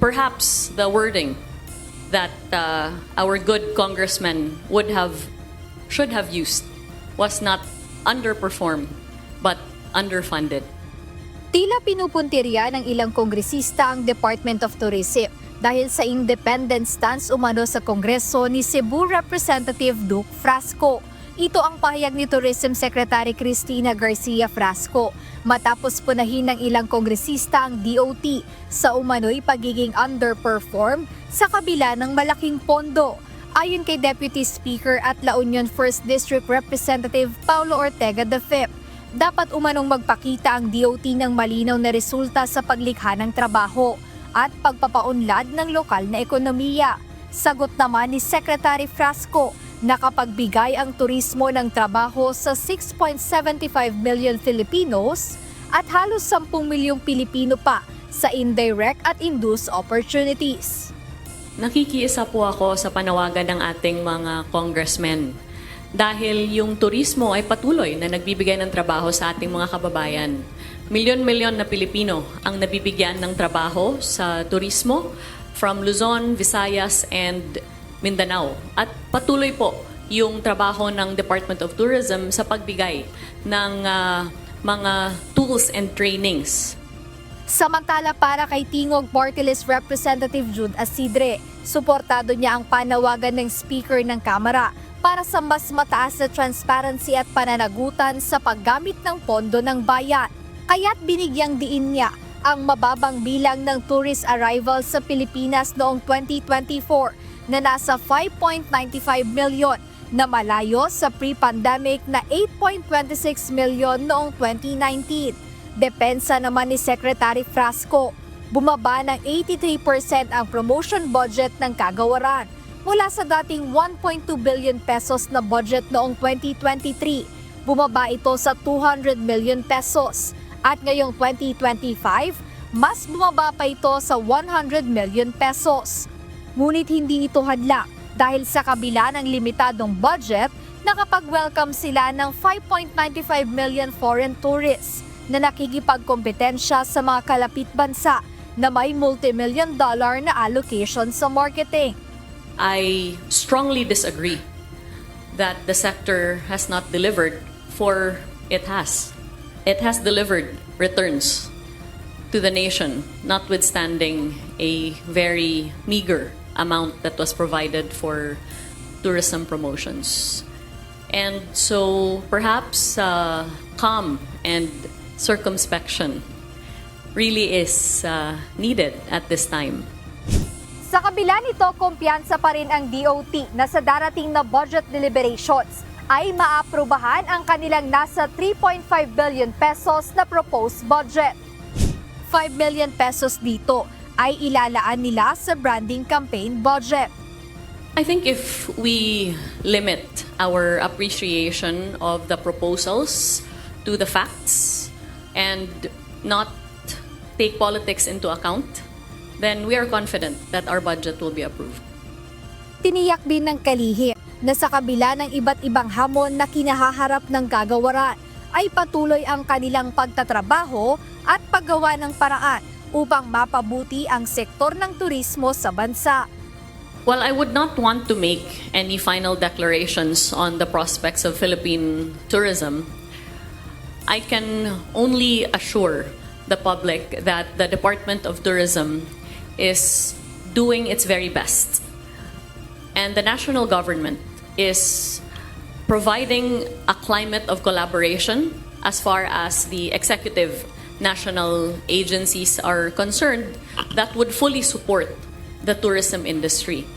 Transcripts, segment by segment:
perhaps the wording that our good congressman should have used was not underperformed but underfunded. Tila pinupuntirya ng ilang kongresista ang Department of Tourism dahil sa independent stance umano sa Kongreso ni Cebu Representative Duke Frasco. Ito ang pahayag ni Tourism Secretary Cristina Garcia Frasco matapos punahin ng ilang kongresista ang DOT sa umano'y pagiging underperformed sa kabila ng malaking pondo. Ayon kay Deputy Speaker at La Union 1st District Representative Paulo Ortega V, dapat umanong magpakita ang DOT ng malinaw na resulta sa paglikha ng trabaho at pagpapaunlad ng lokal na ekonomiya. Sagot naman ni Secretary Frasco, nakapagbigay ang turismo ng trabaho sa 6.75 million Filipinos at halos 10 milyong Pilipino pa sa indirect at induced opportunities. Nakikiisa po ako sa panawagan ng ating mga congressmen dahil yung turismo ay patuloy na nagbibigay ng trabaho sa ating mga kababayan. Milyon-milyon na Pilipino ang nabibigyan ng trabaho sa turismo from Luzon, Visayas, and Mindanao. At patuloy po yung trabaho ng Department of Tourism sa pagbigay ng mga tools and trainings. Samantala para kay Tingog Party List Representative Jude Asidre, suportado niya ang panawagan ng Speaker ng Kamara para sa mas mataas na transparency at pananagutan sa paggamit ng pondo ng bayan. Kaya't binigyang diin niya ang mababang bilang ng tourist arrivals sa Pilipinas noong 2024 na nasa 5.95 million na malayo sa pre-pandemic na 8.26 million noong 2019. Depensa naman ni Secretary Frasco, bumaba ng 83% ang promotion budget ng kagawaran mula sa dating 1.2 billion pesos na budget noong 2023. Bumaba ito sa 200 million pesos at ngayong 2025, mas bumaba pa ito sa 100 million pesos. Ngunit hindi ito hadlang dahil sa kabila ng limitadong budget, nakapag-welcome sila ng 5.95 million foreign tourists na nakikipagkompetensya sa mga kalapit bansa na may multi-million dollar na allocation sa marketing. I strongly disagree that the sector has not delivered, for it has. It has delivered returns to the nation, notwithstanding a very meager amount that was provided for tourism promotions. And so perhaps calm and circumspection really is needed at this time. Sa kabila nito, kumpiyansa pa rin ang DOT na sa darating na budget deliberations ay maaprubahan ang kanilang nasa 3.5 billion pesos na proposed budget. 5 million pesos dito ay ilalaan nila sa branding campaign budget. I think if we limit our appreciation of the proposals to the facts and not take politics into account, then we are confident that our budget will be approved. Tiniyak din ng kalihim na sa kabila ng iba't ibang hamon na kinahaharap ng kagawaran, ay patuloy ang kanilang pagtatrabaho at paggawa ng paraan upang mapabuti ang sektor ng turismo sa bansa. Well, I would not want to make any final declarations on the prospects of Philippine tourism. I can only assure the public that the Department of Tourism is doing its very best. And the national government is providing a climate of collaboration as far as the executive national agencies are concerned that would fully support the tourism industry.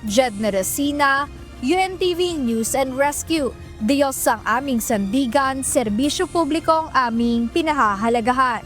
Jedna Resina, UNTV News and Rescue. Diyos ang aming sandigan, serbisyo publiko ang aming pinahahalagahan.